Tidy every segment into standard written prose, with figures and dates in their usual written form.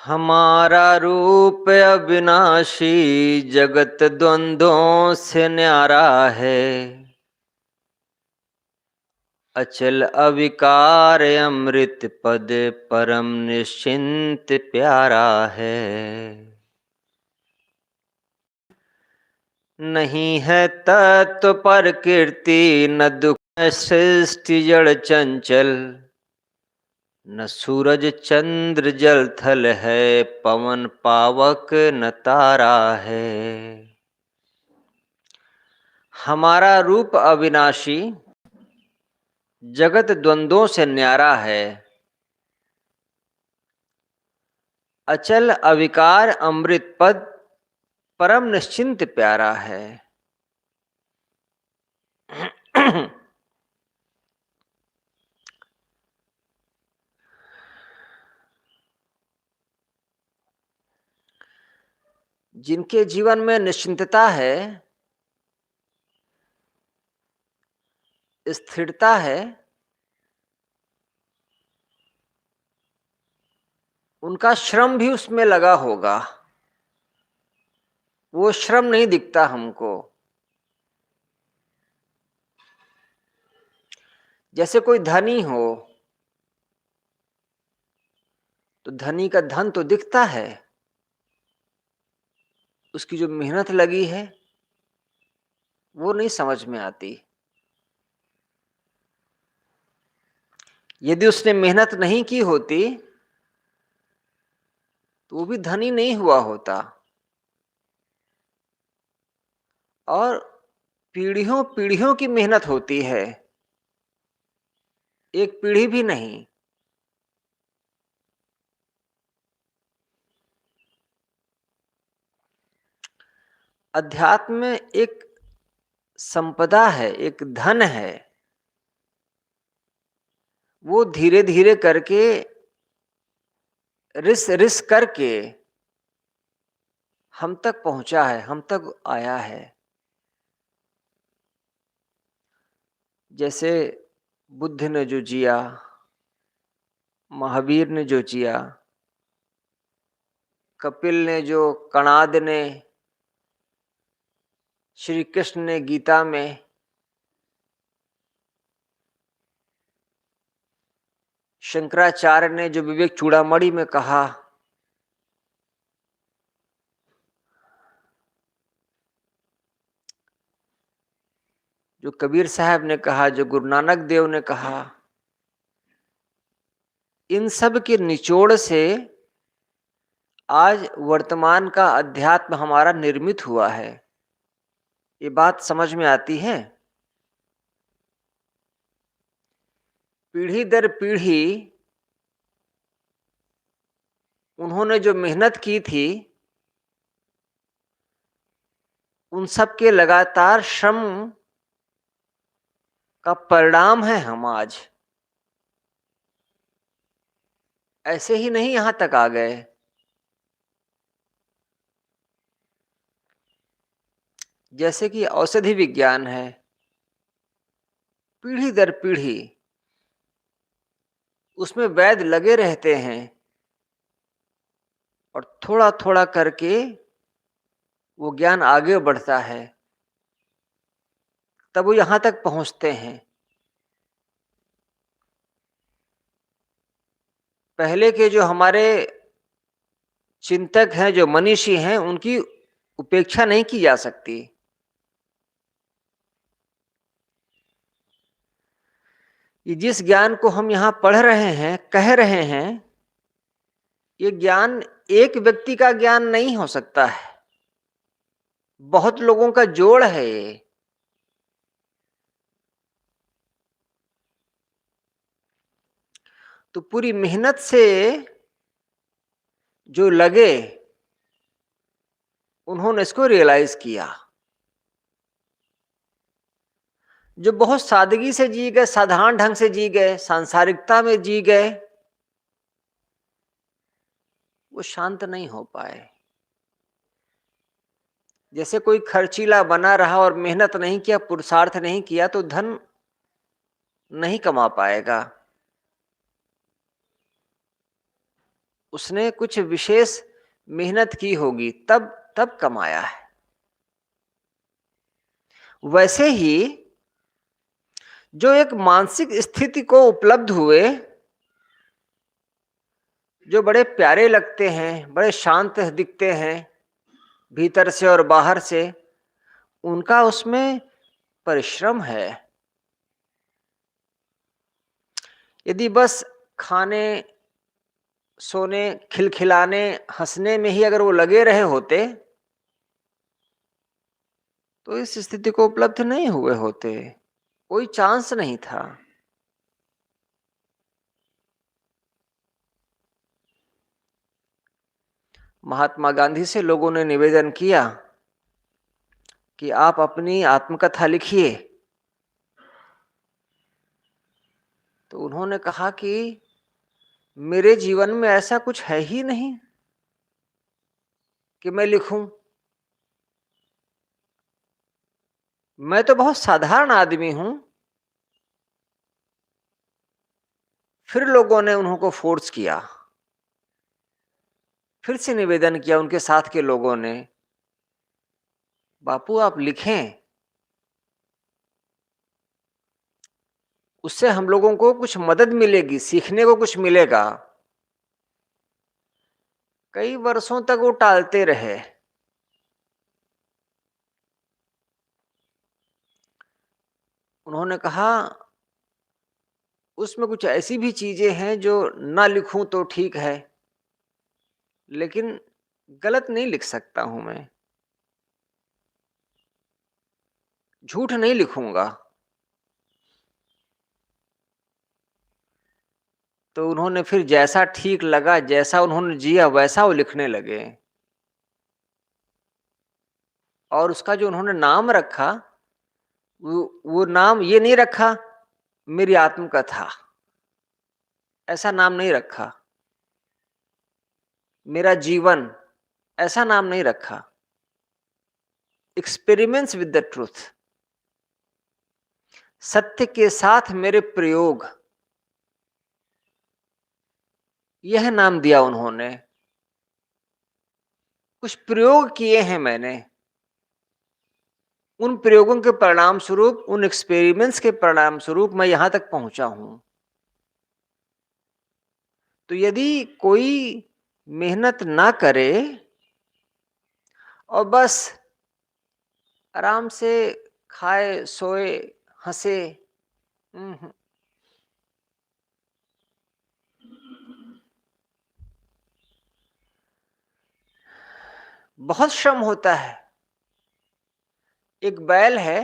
हमारा रूप अविनाशी जगत द्वंद्वों से न्यारा है। अचल अविकार अमृत पद परम निश्चिंत प्यारा है। नहीं है तत्व पर कीर्ति न दुख है सृष्टि जड़ चंचल। न सूरज चंद्र जल थल है पवन पावक न तारा है। हमारा रूप अविनाशी जगत द्वंद्वों से न्यारा है। अचल अविकार अमृत पद परम निश्चिंत प्यारा है। जिनके जीवन में निश्चिंतता है, स्थिरता है, उनका श्रम भी उसमें लगा होगा। वो श्रम नहीं दिखता हमको। जैसे कोई धनी हो तो धनी का धन तो दिखता है, उसकी जो मेहनत लगी है वो नहीं समझ में आती। यदि उसने मेहनत नहीं की होती तो वो भी धनी नहीं हुआ होता। और पीढ़ियों पीढ़ियों की मेहनत होती है, एक पीढ़ी भी नहीं। अध्यात्म में एक संपदा है, एक धन है, वो धीरे धीरे करके रिस रिस करके हम तक पहुंचा है, हम तक आया है। जैसे बुद्ध ने जो जिया, महावीर ने जो जिया, कपिल ने जो, कणाद ने, श्री कृष्ण ने गीता में, शंकराचार्य ने जो विवेक चूड़ामणि में कहा, जो कबीर साहब ने कहा, जो गुरु नानक देव ने कहा, इन सब के निचोड़ से आज वर्तमान का अध्यात्म हमारा निर्मित हुआ है। ये बात समझ में आती है? पीढ़ी दर पीढ़ी उन्होंने जो मेहनत की थी, उन सब के लगातार श्रम का परिणाम है हम आज। ऐसे ही नहीं यहां तक आ गए। जैसे कि औषधि विज्ञान है, पीढ़ी दर पीढ़ी उसमें वैद्य लगे रहते हैं और थोड़ा थोड़ा करके वो ज्ञान आगे बढ़ता है, तब वो यहां तक पहुंचते हैं। पहले के जो हमारे चिंतक हैं, जो मनीषी हैं, उनकी उपेक्षा नहीं की जा सकती। ये जिस ज्ञान को हम यहां पढ़ रहे हैं, कह रहे हैं, ये ज्ञान एक व्यक्ति का ज्ञान नहीं हो सकता है, बहुत लोगों का जोड़ है ये। तो पूरी मेहनत से जो लगे, उन्होंने इसको रियलाइज किया। जो बहुत सादगी से जी गए, साधारण ढंग से जी गए, सांसारिकता में जी गए, वो शांत नहीं हो पाए। जैसे कोई खर्चीला बना रहा और मेहनत नहीं किया, पुरुषार्थ नहीं किया, तो धन नहीं कमा पाएगा। उसने कुछ विशेष मेहनत की होगी, तब तब कमाया है। वैसे ही जो एक मानसिक स्थिति को उपलब्ध हुए, जो बड़े प्यारे लगते हैं, बड़े शांत दिखते हैं भीतर से और बाहर से, उनका उसमें परिश्रम है। यदि बस खाने, सोने, खिलखिलाने, हंसने में ही अगर वो लगे रहे होते तो इस स्थिति को उपलब्ध नहीं हुए होते, कोई चांस नहीं था। महात्मा गांधी से लोगों ने निवेदन किया कि आप अपनी आत्मकथा लिखिए, तो उन्होंने कहा कि मेरे जीवन में ऐसा कुछ है ही नहीं कि मैं लिखूं। मैं तो बहुत साधारण आदमी हूं। फिर लोगों ने उनको फोर्स किया, फिर से निवेदन किया उनके साथ के लोगों ने, बापू आप लिखें, उससे हम लोगों को कुछ मदद मिलेगी, सीखने को कुछ मिलेगा। कई वर्षों तक वो टालते रहे। उन्होंने कहा उसमें कुछ ऐसी भी चीजें हैं जो ना लिखूं तो ठीक है, लेकिन गलत नहीं लिख सकता हूं मैं, झूठ नहीं लिखूंगा। तो उन्होंने फिर जैसा ठीक लगा, जैसा उन्होंने जिया, वैसा वो लिखने लगे। और उसका जो उन्होंने नाम रखा, वो नाम ये नहीं रखा मेरी आत्मकथा, ऐसा नाम नहीं रखा। मेरा जीवन, ऐसा नाम नहीं रखा। एक्सपेरिमेंट्स विद द ट्रूथ, सत्य के साथ मेरे प्रयोग, यह नाम दिया उन्होंने। कुछ प्रयोग किए हैं मैंने, उन प्रयोगों के परिणाम स्वरूप, उन एक्सपेरिमेंट्स के परिणाम स्वरूप मैं यहां तक पहुंचा हूं। तो यदि कोई मेहनत ना करे और बस आराम से खाए, सोए, हंसे, बहुत श्रम होता है। एक बैल है,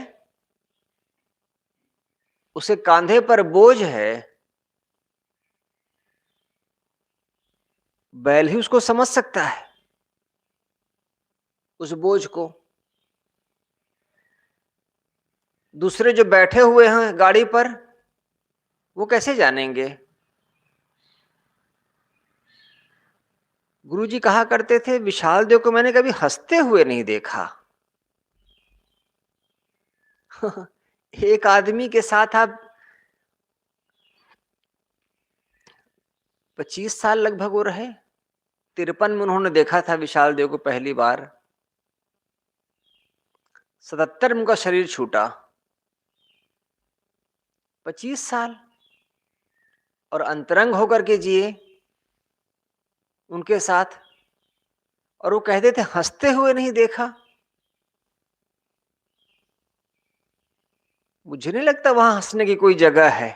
उसे कांधे पर बोझ है, बैल ही उसको समझ सकता है, उस बोझ को। दूसरे जो बैठे हुए हैं गाड़ी पर, वो कैसे जानेंगे? गुरुजी कहा करते थे, विशाल देव को मैंने कभी हंसते हुए नहीं देखा। एक आदमी के साथ आप 25 साल लगभग वो रहे। 53 में उन्होंने देखा था विशाल देव को पहली बार। 77 में उनका शरीर छूटा। 25 साल और अंतरंग होकर के जिए उनके साथ, और वो कहते थे हंसते हुए नहीं देखा। मुझे नहीं लगता वहां हंसने की कोई जगह है।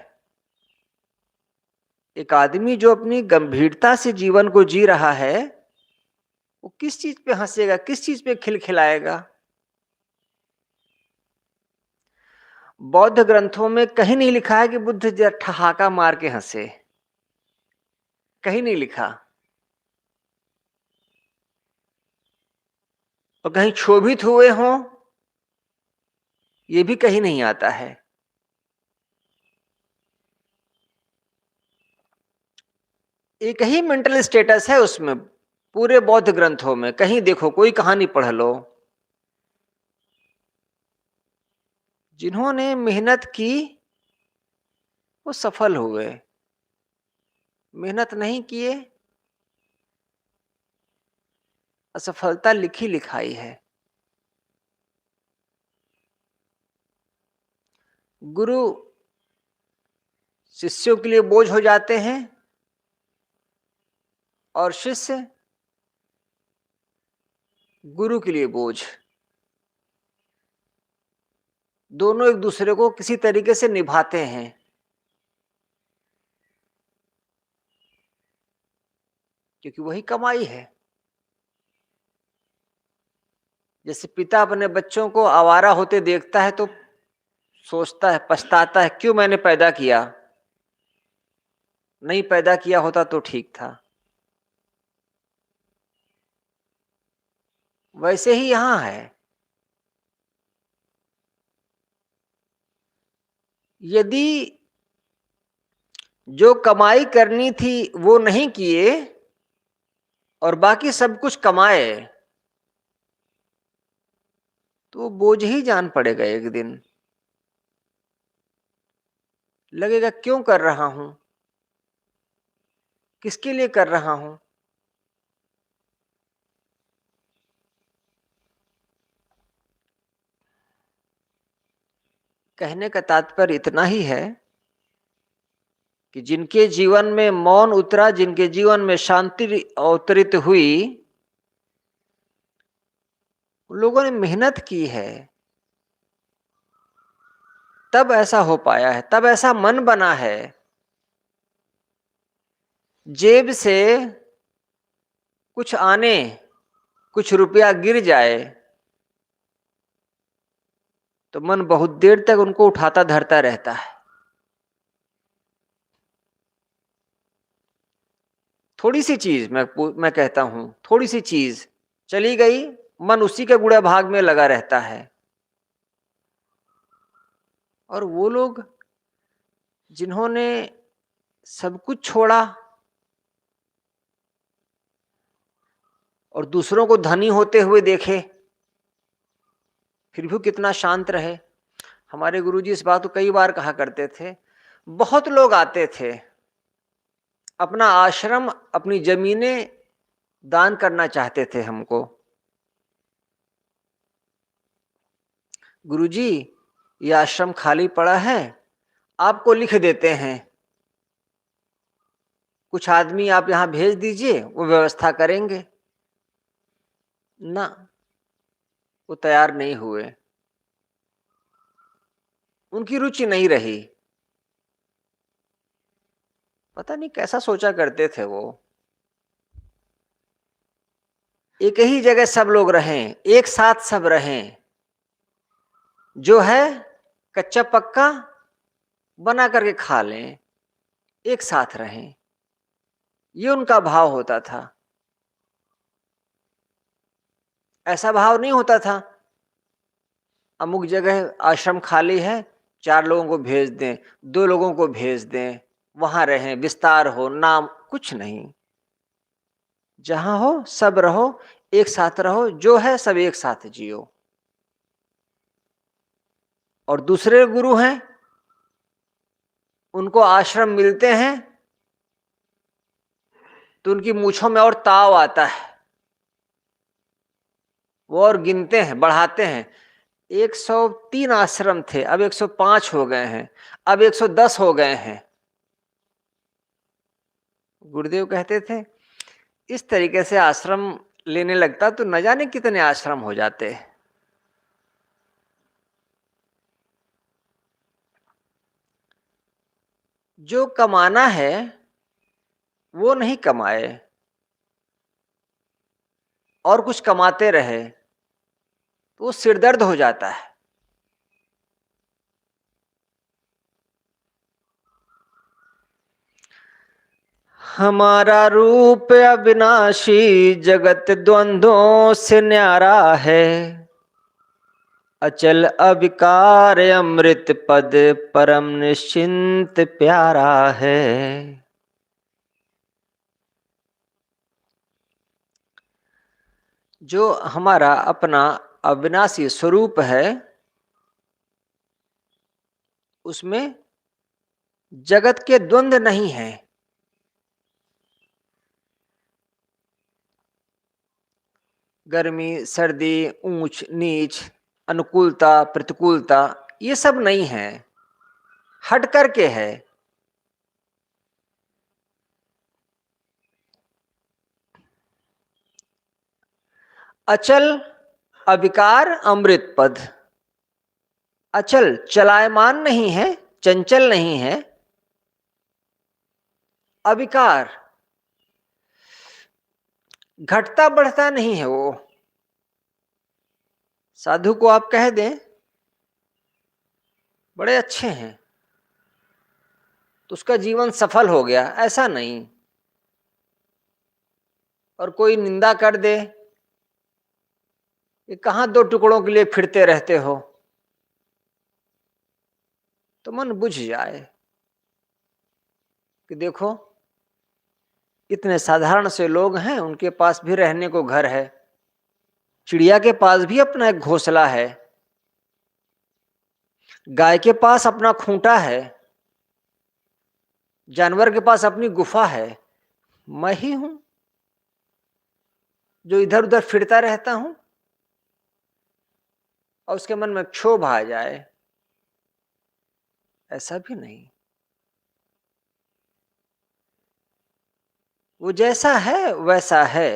एक आदमी जो अपनी गंभीरता से जीवन को जी रहा है, वो किस चीज पे हंसेगा, किस चीज पे खिलखिलाएगा? बौद्ध ग्रंथों में कहीं नहीं लिखा है कि बुद्ध ठहाका मार के हंसे, कहीं नहीं लिखा। और कहीं क्षोभित हुए हों, ये भी कहीं नहीं आता है। एक ही मेंटल स्टेटस है उसमें, पूरे बौद्ध ग्रंथों में। कहीं देखो, कोई कहानी पढ़ लो। जिन्होंने मेहनत की वो सफल हुए, मेहनत नहीं किए असफलता लिखी लिखाई है। गुरु शिष्यों के लिए बोझ हो जाते हैं और शिष्य गुरु के लिए बोझ। दोनों एक दूसरे को किसी तरीके से निभाते हैं। क्योंकि वही कमाई है। जैसे पिता अपने बच्चों को आवारा होते देखता है तो सोचता है, पछताता है, क्यों मैंने पैदा किया, नहीं पैदा किया होता तो ठीक था। वैसे ही यहां है। यदि जो कमाई करनी थी वो नहीं किए और बाकी सब कुछ कमाए तो वो बोझ ही जान पड़ेगा। एक दिन लगेगा क्यों कर रहा हूं, किसके लिए कर रहा हूं। कहने का तात्पर्य इतना ही है कि जिनके जीवन में मौन उतरा, जिनके जीवन में शांति अवतरित हुई, लोगों ने मेहनत की है, तब ऐसा हो पाया है, तब ऐसा मन बना है। जेब से कुछ आने, कुछ रुपया गिर जाए तो मन बहुत देर तक उनको उठाता धरता रहता है। थोड़ी सी चीज मैं कहता हूं, थोड़ी सी चीज चली गई, मन उसी के गुड़ा भाग में लगा रहता है। और वो लोग जिन्होंने सब कुछ छोड़ा और दूसरों को धनी होते हुए देखे, फिर भी कितना शांत रहे। हमारे गुरुजी इस बात को कई बार कहा करते थे। बहुत लोग आते थे, अपना आश्रम, अपनी जमीनें दान करना चाहते थे हमको। गुरुजी ये आश्रम खाली पड़ा है, आपको लिख देते हैं, कुछ आदमी आप यहां भेज दीजिए, वो व्यवस्था करेंगे। ना, वो तैयार नहीं हुए, उनकी रुचि नहीं रही। पता नहीं कैसा सोचा करते थे वो। एक ही जगह सब लोग रहें, एक साथ सब रहें, जो है कच्चा पक्का बना करके खा लें, एक साथ रहें, ये उनका भाव होता था। ऐसा भाव नहीं होता था अमुक जगह आश्रम खाली है, 4 लोगों को भेज दें, 2 लोगों को भेज दें, वहां रहें, विस्तार हो, नाम कुछ नहीं। जहां हो सब रहो, एक साथ रहो, जो है सब एक साथ जियो। और दूसरे गुरु हैं, उनको आश्रम मिलते हैं तो उनकी मूंछों में और ताव आता है, वो और गिनते हैं, बढ़ाते हैं। 103 आश्रम थे, अब 105 हो गए हैं, अब 110 हो गए हैं। गुरुदेव कहते थे इस तरीके से आश्रम लेने लगता तो न जाने कितने आश्रम हो जाते। जो कमाना है वो नहीं कमाए और कुछ कमाते रहे तो वो सिरदर्द हो जाता है। हमारा रूप अविनाशी, जगत द्वंद्वों से न्यारा है, अचल अविकार अमृत पद परम निश्चिंत प्यारा है। जो हमारा अपना अविनाशी स्वरूप है उसमें जगत के द्वंद्व नहीं है। गर्मी सर्दी, ऊंच नीच, अनुकूलता प्रतिकूलता, ये सब नहीं है, हट करके है। अचल अविकार अमृत पद। अचल चलायमान नहीं है, चंचल नहीं है। अविकार घटता बढ़ता नहीं है। वो साधु को आप कह दें बड़े अच्छे हैं तो उसका जीवन सफल हो गया, ऐसा नहीं। और कोई निंदा कर दे, ये कहां दो टुकड़ों के लिए फिरते रहते हो, तो मन बुझ जाए कि देखो इतने साधारण से लोग हैं, उनके पास भी रहने को घर है, चिड़िया के पास भी अपना एक घोंसला है, गाय के पास अपना खूंटा है, जानवर के पास अपनी गुफा है। मैं ही हूं जो इधर उधर फिरता रहता हूं। और उसके मन में क्षोभ आ जाए, ऐसा भी नहीं। वो जैसा है वैसा है,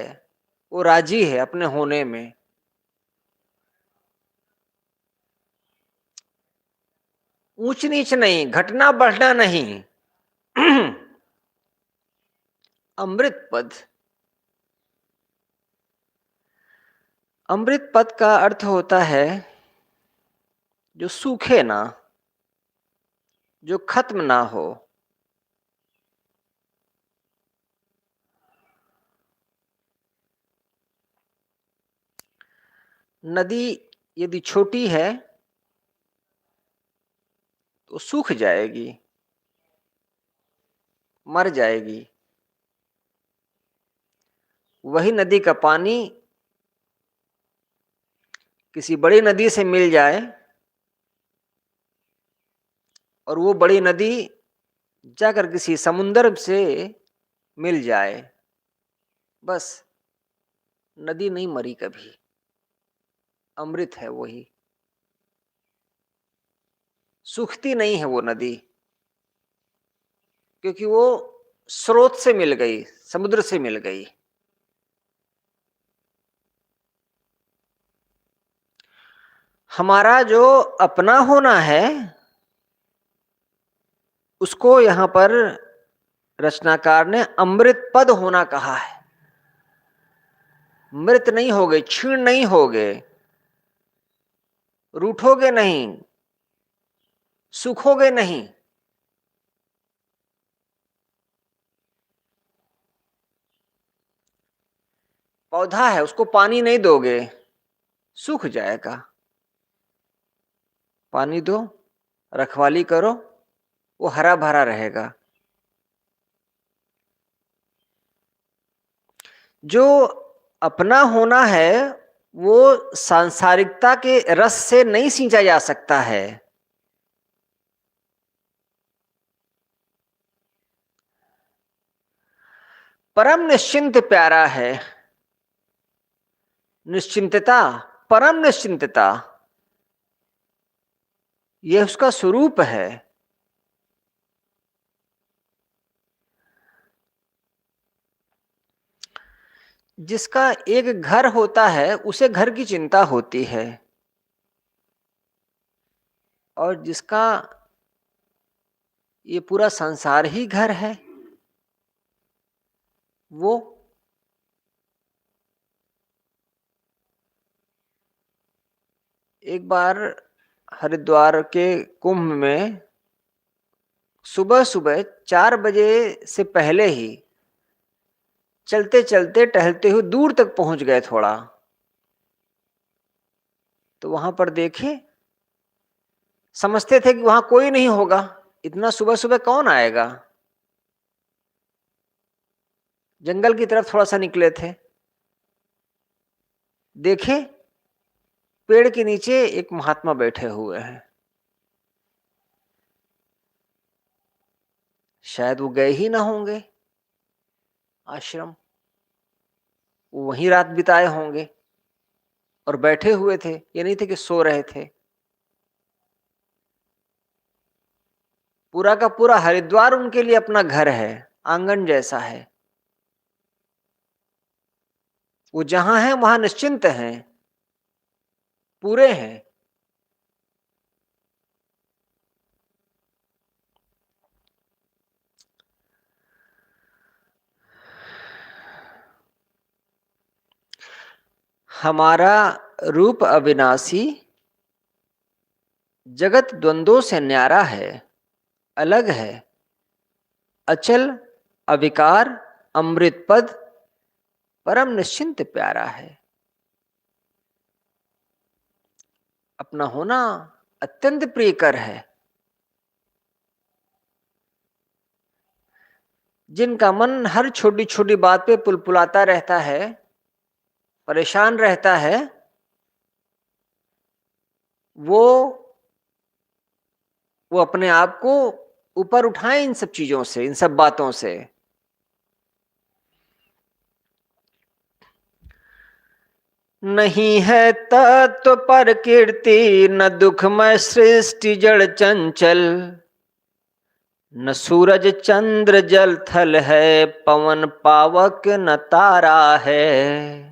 वो राजी है अपने होने में। ऊंच नीच नहीं, घटना बढ़ना नहीं। अमृत पद। अमृत पद का अर्थ होता है जो सूखे ना, जो खत्म ना हो। नदी यदि छोटी है तो सूख जाएगी, मर जाएगी। वही नदी का पानी किसी बड़ी नदी से मिल जाए और वो बड़ी नदी जाकर किसी समुंदर से मिल जाए, बस नदी नहीं मरी कभी, अमृत है वही। सूखती नहीं है वो नदी, क्योंकि वो स्रोत से मिल गई, समुद्र से मिल गई। हमारा जो अपना होना है उसको यहां पर रचनाकार ने अमृत पद होना कहा है। मृत नहीं हो गए, क्षीण नहीं हो गए, रूठोगे नहीं, सूखोगे नहीं। पौधा है, उसको पानी नहीं दोगे सूख जाएगा। पानी दो, रखवाली करो, वो हरा भरा रहेगा। जो अपना होना है वो सांसारिकता के रस से नहीं सींचा जा सकता है। परम निश्चिंत प्यारा है। निश्चिंतता, परम निश्चिंतता, यह उसका स्वरूप है। जिसका एक घर होता है उसे घर की चिंता होती है, और जिसका ये पूरा संसार ही घर है वो एक बार हरिद्वार के कुंभ में सुबह सुबह 4 बजे से पहले ही चलते चलते टहलते हुए दूर तक पहुंच गए थोड़ा। तो वहां पर देखे, समझते थे कि वहां कोई नहीं होगा, इतना सुबह सुबह कौन आएगा। जंगल की तरफ थोड़ा सा निकले थे, देखे पेड़ के नीचे एक महात्मा बैठे हुए हैं। शायद वो गए ही ना होंगे आश्रम, वो वहीं रात बिताए होंगे। और बैठे हुए थे, ये नहीं थे कि सो रहे थे। पूरा का पूरा हरिद्वार उनके लिए अपना घर है, आंगन जैसा है। वो जहां हैं वहां निश्चिंत हैं, पूरे हैं। हमारा रूप अविनाशी, जगत द्वंद्वों से न्यारा है, अलग है, अचल अविकार अमृत पद, परम निश्चिंत प्यारा है। अपना होना अत्यंत प्रियकर है। जिनका मन हर छोटी छोटी बात पे पुलपुलाता रहता है, परेशान रहता है, वो अपने आप को ऊपर उठाए इन सब चीजों से, इन सब बातों से। नहीं है तत्व पर कीर्ति, न दुखमय सृष्टि जड़ चंचल, न सूरज चंद्र जल थल है, पवन पावक न तारा है।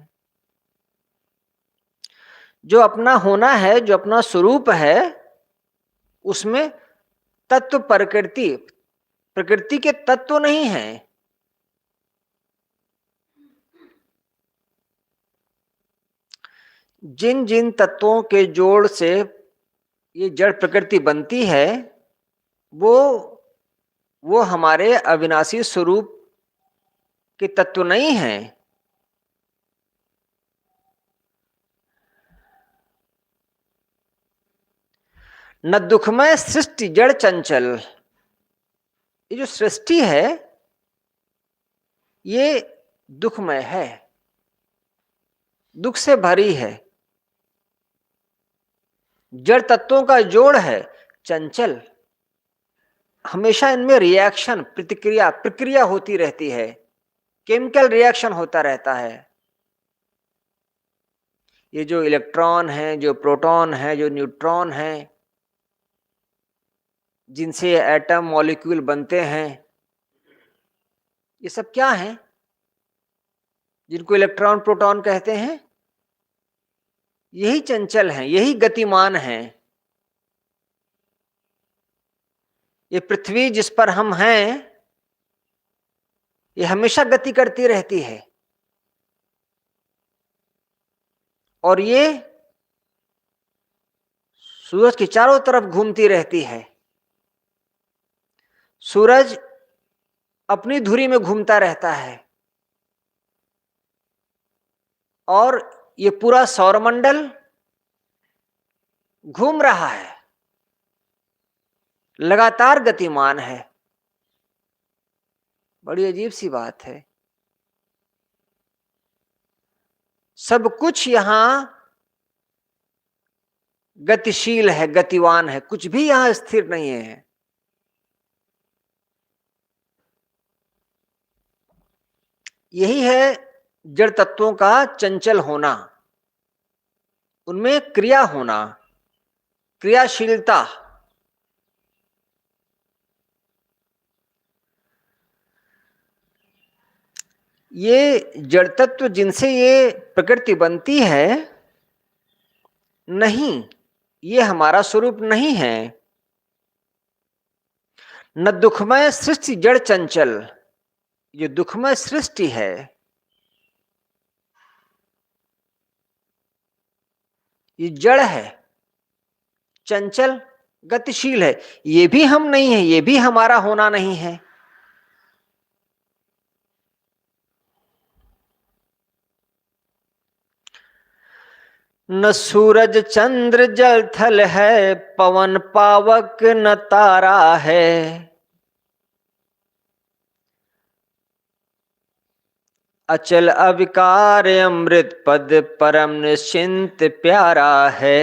जो अपना होना है, जो अपना स्वरूप है, उसमें तत्व प्रकृति, प्रकृति के तत्व नहीं है। जिन जिन तत्वों के जोड़ से ये जड़ प्रकृति बनती है, वो हमारे अविनाशी स्वरूप के तत्व नहीं है। न दुखमय सृष्टि जड़ चंचल, ये जो सृष्टि है ये दुखमय है, दुख से भरी है। जड़ तत्वों का जोड़ है, चंचल, हमेशा इनमें रिएक्शन, प्रतिक्रिया, प्रक्रिया होती रहती है, केमिकल रिएक्शन होता रहता है। ये जो इलेक्ट्रॉन है, जो प्रोटॉन है, जो न्यूट्रॉन है, जिनसे एटम मॉलिक्यूल बनते हैं, ये सब क्या है? जिनको इलेक्ट्रॉन प्रोटॉन कहते हैं, यही चंचल हैं, यही गतिमान हैं। ये पृथ्वी जिस पर हम हैं, ये हमेशा गति करती रहती है, और ये सूरज के चारों तरफ घूमती रहती है। सूरज अपनी धुरी में घूमता रहता है, और ये पूरा सौरमंडल घूम रहा है, लगातार गतिमान है। बड़ी अजीब सी बात है। सब कुछ यहां गतिशील है, गतिवान है, कुछ भी यहां स्थिर नहीं है। यही है जड़ तत्वों का चंचल होना, उनमें क्रिया होना, क्रियाशीलता। ये जड़ तत्व जिनसे ये प्रकृति बनती है, नहीं, ये हमारा स्वरूप नहीं है। न दुखमय सृष्टि जड़ चंचल, ये दुखमय सृष्टि है, ये जड़ है, चंचल, गतिशील है। ये भी हम नहीं है, ये भी हमारा होना नहीं है। न सूरज चंद्र जल थल है, पवन पावक न तारा है। अचल अविकार अमृत पद, परम निश्चिंत प्यारा है।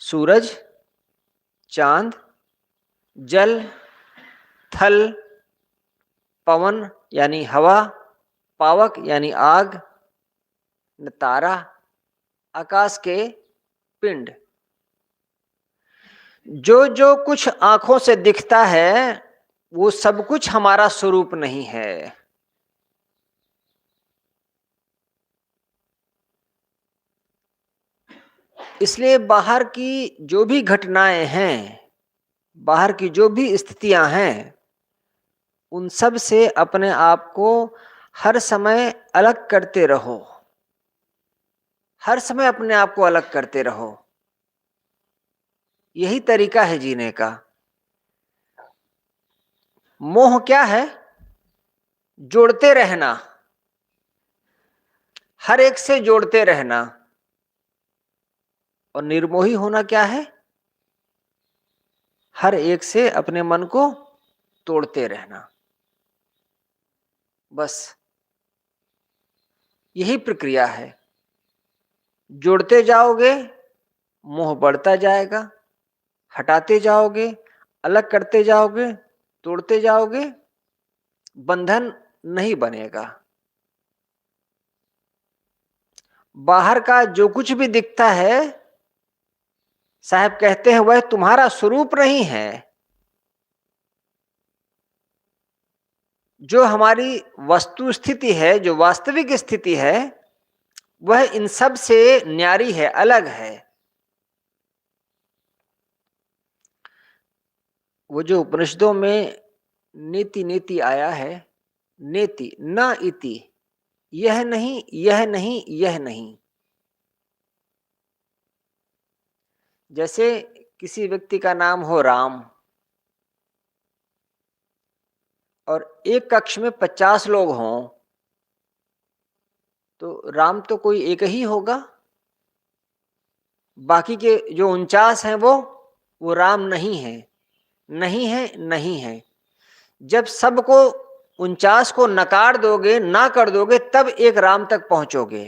सूरज, चांद, जल, थल, पवन यानी हवा, पावक यानी आग, न तारा, आकाश के पिंड। जो जो कुछ आंखों से दिखता है वो सब कुछ हमारा स्वरूप नहीं है। इसलिए बाहर की जो भी घटनाएं हैं, बाहर की जो भी स्थितियां हैं, उन सब से अपने आप को हर समय अलग करते रहो। हर समय अपने आप को अलग करते रहो। यही तरीका है जीने का। मोह क्या है? जोड़ते रहना, हर एक से जोड़ते रहना। और निर्मोही होना क्या है? हर एक से अपने मन को तोड़ते रहना। बस यही प्रक्रिया है। जोड़ते जाओगे, मोह बढ़ता जाएगा। हटाते जाओगे, अलग करते जाओगे, तोड़ते जाओगे, बंधन नहीं बनेगा। बाहर का जो कुछ भी दिखता है, साहब कहते हैं वह तुम्हारा स्वरूप नहीं है। जो हमारी वस्तु स्थिति है, जो वास्तविक स्थिति है, वह इन सब से न्यारी है, अलग है। वो जो उपनिषदों में नीति नीति आया है, नेति न इति, यह नहीं, यह नहीं, यह नहीं। जैसे किसी व्यक्ति का नाम हो राम और एक कक्ष में 50 लोग हों, तो राम तो कोई एक ही होगा। बाकी के जो 49 हैं वो राम नहीं है, नहीं है, नहीं है। जब सबको 49 को नकार दोगे, ना कर दोगे, तब एक राम तक पहुंचोगे।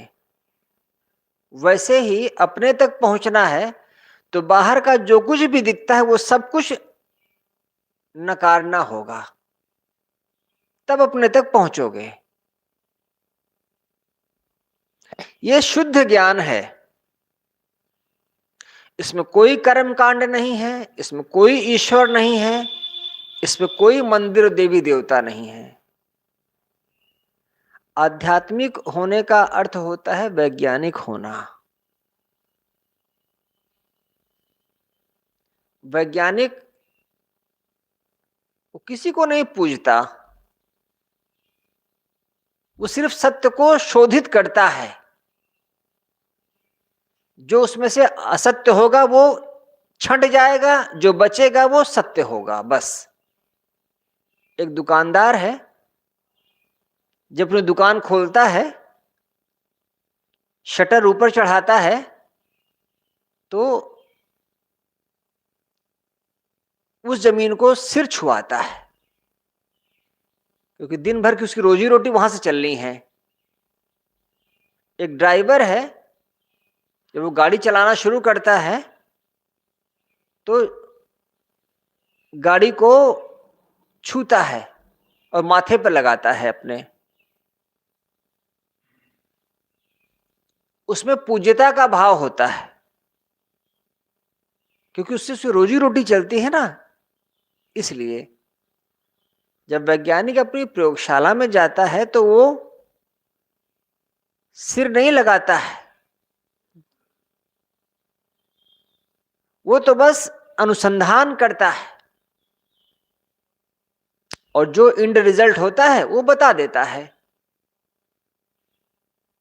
वैसे ही अपने तक पहुंचना है तो बाहर का जो कुछ भी दिखता है वो सब कुछ नकारना होगा, तब अपने तक पहुंचोगे। यह शुद्ध ज्ञान है। इसमें कोई कर्म कांड नहीं है, इसमें कोई ईश्वर नहीं है, इसमें कोई मंदिर देवी देवता नहीं है। आध्यात्मिक होने का अर्थ होता है वैज्ञानिक होना। वैज्ञानिक वो किसी को नहीं पूजता, वो सिर्फ सत्य को शोधित करता है। जो उसमें से असत्य होगा वो छंट जाएगा, जो बचेगा वो सत्य होगा। बस एक दुकानदार है, जब अपनी दुकान खोलता है, शटर ऊपर चढ़ाता है, तो उस जमीन को सिर छुआता है, क्योंकि दिन भर की उसकी रोजी रोटी वहां से चलनी है। एक ड्राइवर है, जब वो गाड़ी चलाना शुरू करता है तो गाड़ी को छूता है और माथे पर लगाता है अपने। उसमें पूज्यता का भाव होता है, क्योंकि उससे रोजी रोटी चलती है ना। इसलिए जब वैज्ञानिक अपनी प्रयोगशाला में जाता है तो वो सिर नहीं लगाता है, वो तो बस अनुसंधान करता है और जो इंड रिजल्ट होता है वो बता देता है।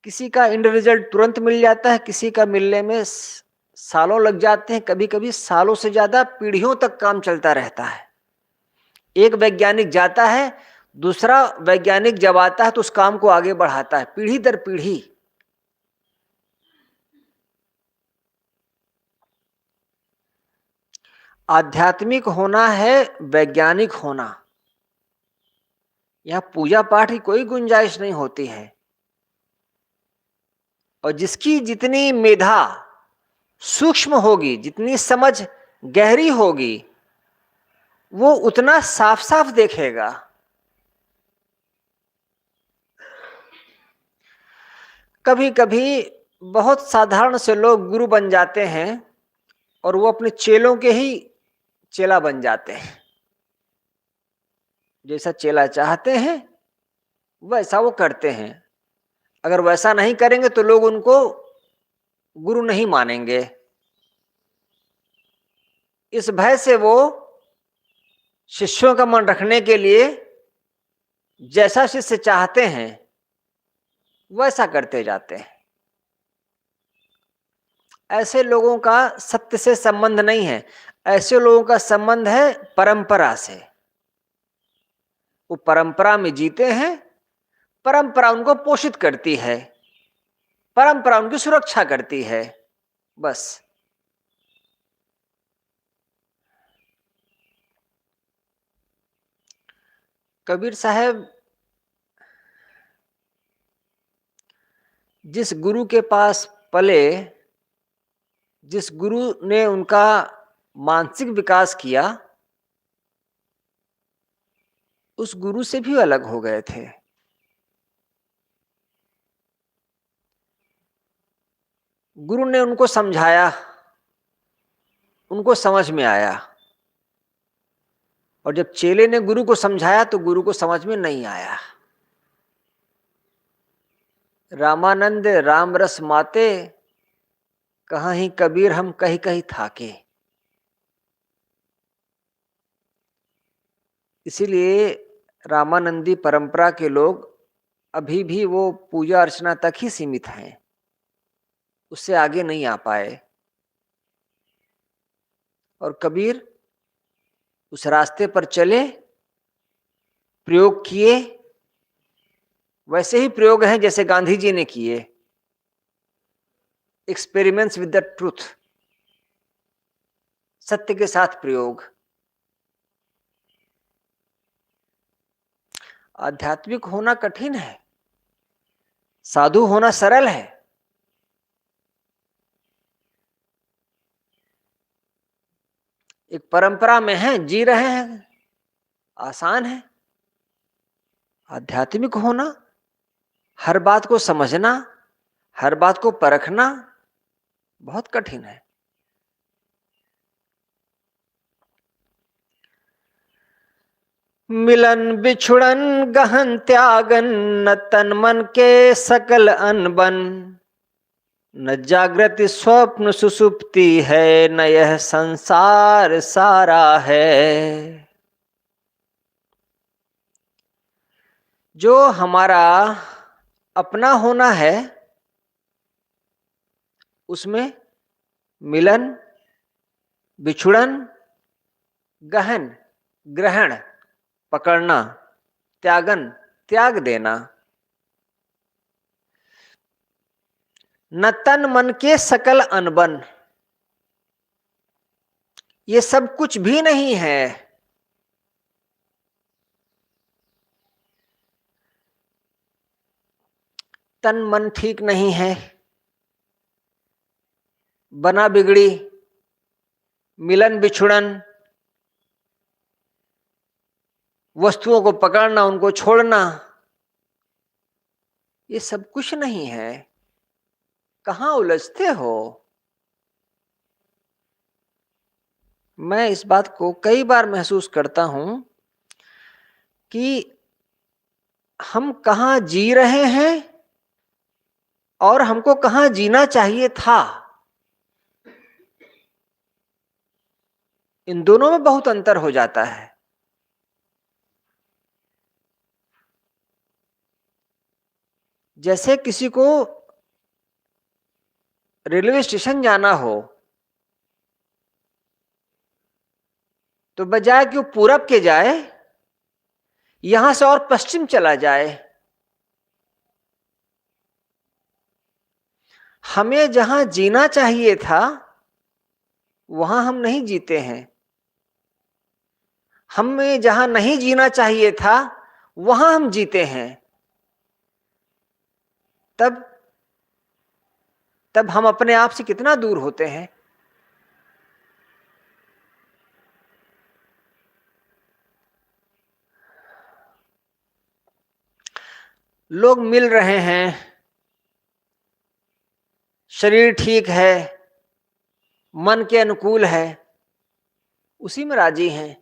किसी का इंड रिजल्ट तुरंत मिल जाता है, किसी का मिलने में सालों लग जाते हैं, कभी कभी सालों से ज्यादा पीढ़ियों तक काम चलता रहता है। एक वैज्ञानिक जाता है, दूसरा वैज्ञानिक जब आता है तो उस काम को आगे बढ़ाता है, पीढ़ी दर पीढ़ी। आध्यात्मिक होना है वैज्ञानिक होना। यहां पूजा पाठ की कोई गुंजाइश नहीं होती है। और जिसकी जितनी मेधा सूक्ष्म होगी, जितनी समझ गहरी होगी, वो उतना साफ साफ देखेगा। कभी कभी बहुत साधारण से लोग गुरु बन जाते हैं और वो अपने चेलों के ही चेला बन जाते हैं। जैसा चेला चाहते हैं वैसा वो करते हैं। अगर वैसा नहीं करेंगे तो लोग उनको गुरु नहीं मानेंगे। इस भय से वो शिष्यों का मन रखने के लिए जैसा शिष्य चाहते हैं वैसा करते जाते हैं। ऐसे लोगों का सत्य से संबंध नहीं है, ऐसे लोगों का संबंध है परंपरा से। वो परंपरा में जीते हैं, परंपरा उनको पोषित करती है, परंपरा उनकी सुरक्षा करती है, बस। कबीर साहब जिस गुरु के पास पले, जिस गुरु ने उनका मानसिक विकास किया, उस गुरु से भी अलग हो गए थे। गुरु ने उनको समझाया, उनको समझ में आया, और जब चेले ने गुरु को समझाया तो गुरु को समझ में नहीं आया। रामानंद राम रस माते, कहाँ ही कबीर हम कहीं कहीं थाके। इसीलिए रामानंदी परंपरा के लोग अभी भी वो पूजा अर्चना तक ही सीमित हैं, उससे आगे नहीं आ पाए। और कबीर उस रास्ते पर चले, प्रयोग किए, वैसे ही प्रयोग हैं जैसे गांधी जी ने किए, एक्सपेरिमेंट्स विद द ट्रूथ, सत्य के साथ प्रयोग। आध्यात्मिक होना कठिन है, साधु होना सरल है। एक परंपरा में हैं, जी रहे हैं, आसान है। आध्यात्मिक होना, हर बात को समझना, हर बात को परखना बहुत कठिन है। मिलन बिछुड़न गहन त्यागन, न तन मन के सकल अनबन, न जागृति स्वप्न सुसुप्ति है, न यह संसार सारा है। जो हमारा अपना होना है उसमें मिलन, बिछुड़न, गहन ग्रहण पकड़ना, त्यागन त्याग देना, न तन मन के सकल अनबन, ये सब कुछ भी नहीं है। तन मन ठीक नहीं है, बना बिगड़ी, मिलन बिछुड़न, वस्तुओं को पकड़ना, उनको छोड़ना, ये सब कुछ नहीं है। कहां उलझते हो? मैं इस बात को कई बार महसूस करता हूं कि हम कहां जी रहे हैं और हमको कहां जीना चाहिए था। इन दोनों में बहुत अंतर हो जाता है। जैसे किसी को रेलवे स्टेशन जाना हो तो बजाय कि वो पूरब के जाए, यहां से और पश्चिम चला जाए। हमें जहां जीना चाहिए था वहां हम नहीं जीते हैं, हमें जहां नहीं जीना चाहिए था वहां हम जीते हैं। तब तब हम अपने आप से कितना दूर होते हैं। लोग मिल रहे हैं, शरीर ठीक है, मन के अनुकूल है, उसी में राजी हैं,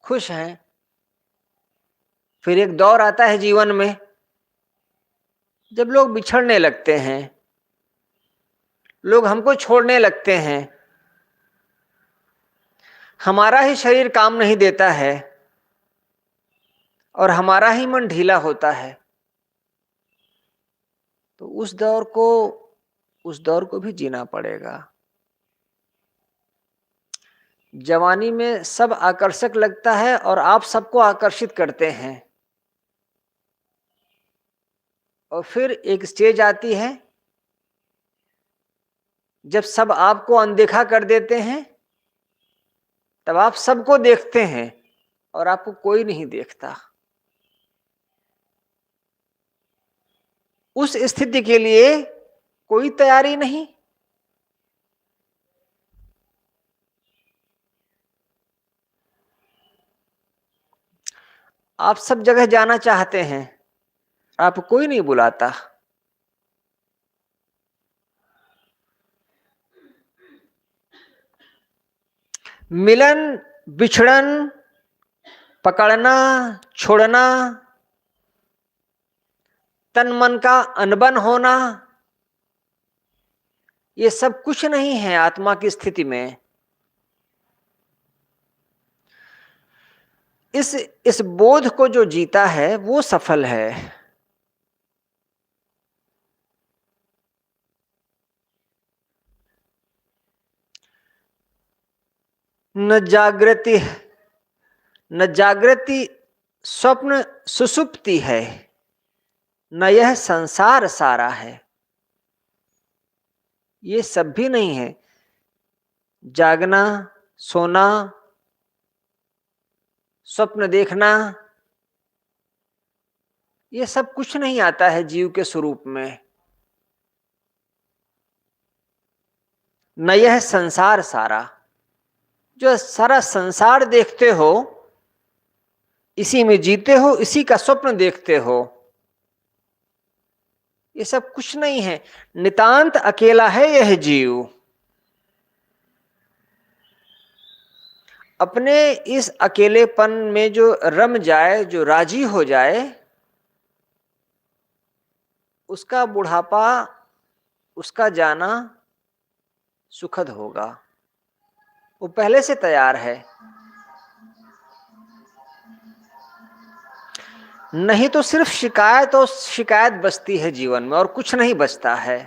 खुश हैं। फिर एक दौर आता है जीवन में जब लोग बिछड़ने लगते हैं, लोग हमको छोड़ने लगते हैं, हमारा ही शरीर काम नहीं देता है और हमारा ही मन ढीला होता है। तो उस दौर को भी जीना पड़ेगा। जवानी में सब आकर्षक लगता है और आप सबको आकर्षित करते हैं, और फिर एक स्टेज आती है जब सब आपको अनदेखा कर देते हैं, तब आप सबको देखते हैं और आपको कोई नहीं देखता। उस स्थिति के लिए कोई तैयारी नहीं। आप सब जगह जाना चाहते हैं, आपको कोई नहीं बुलाता। मिलन, बिछड़न, पकड़ना, छोड़ना, तन मन का अनबन होना, ये सब कुछ नहीं है आत्मा की स्थिति में। इस बोध को जो जीता है वो सफल है। न जागृति स्वप्न सुसुप्ति है, न यह संसार सारा है। ये सब भी नहीं है। जागना, सोना, स्वप्न देखना, ये सब कुछ नहीं आता है जीव के स्वरूप में। न यह संसार सारा, जो सारा संसार देखते हो, इसी में जीते हो, इसी का स्वप्न देखते हो, ये सब कुछ नहीं है। नितांत अकेला है यह जीव। अपने इस अकेलेपन में जो रम जाए, जो राजी हो जाए, उसका बुढ़ापा, उसका जाना सुखद होगा। वो पहले से तैयार है। नहीं तो सिर्फ शिकायत और शिकायत बचती है जीवन में, और कुछ नहीं बचता है।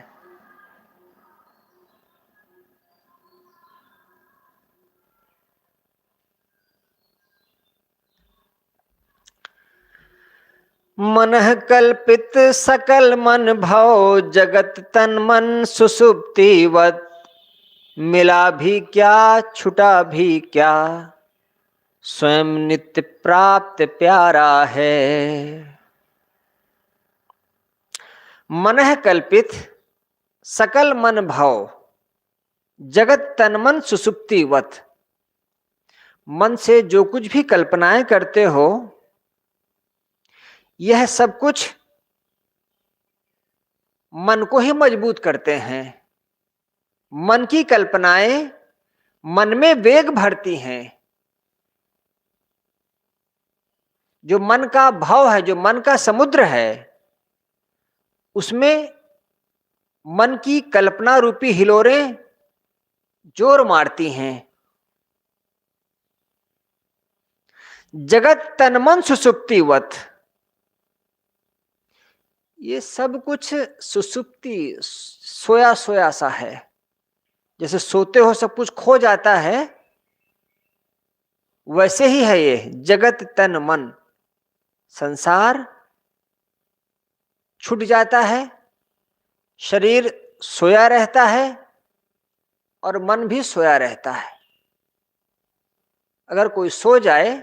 मनः कल्पित सकल मन भव, जगत तन मन सुसुप्तिवत। मिला भी क्या, छुटा भी क्या, स्वयं नित्य प्राप्त प्यारा है। मनः कल्पित सकल मन भव, जगत तन मन सुसुप्तिवत। मन से जो कुछ भी कल्पनाएं करते हो, यह सब कुछ मन को ही मजबूत करते हैं। मन की कल्पनाएं मन में वेग भरती हैं। जो मन का भाव है, जो मन का समुद्र है, उसमें मन की कल्पना रूपी हिलोरें जोर मारती हैं। जगत तन मन सुसुप्तिवत, ये सब कुछ सुसुप्ति, सोया सोया सा है। जैसे सोते हो सब कुछ खो जाता है, वैसे ही है ये जगत तन मन। संसार छूट जाता है, शरीर सोया रहता है और मन भी सोया रहता है। अगर कोई सो जाए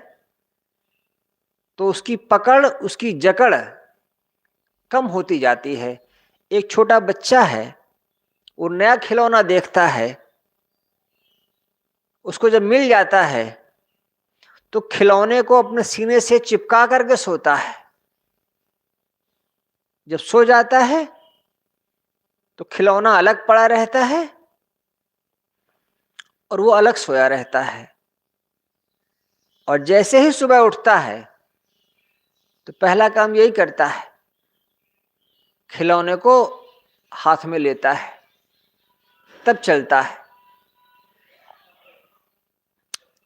तो उसकी पकड़, उसकी जकड़ कम होती जाती है। एक छोटा बच्चा है, वो नया खिलौना देखता है, उसको जब मिल जाता है तो खिलौने को अपने सीने से चिपका करके सोता है। जब सो जाता है तो खिलौना अलग पड़ा रहता है और वो अलग सोया रहता है। और जैसे ही सुबह उठता है तो पहला काम यही करता है, खिलौने को हाथ में लेता है, तब चलता है।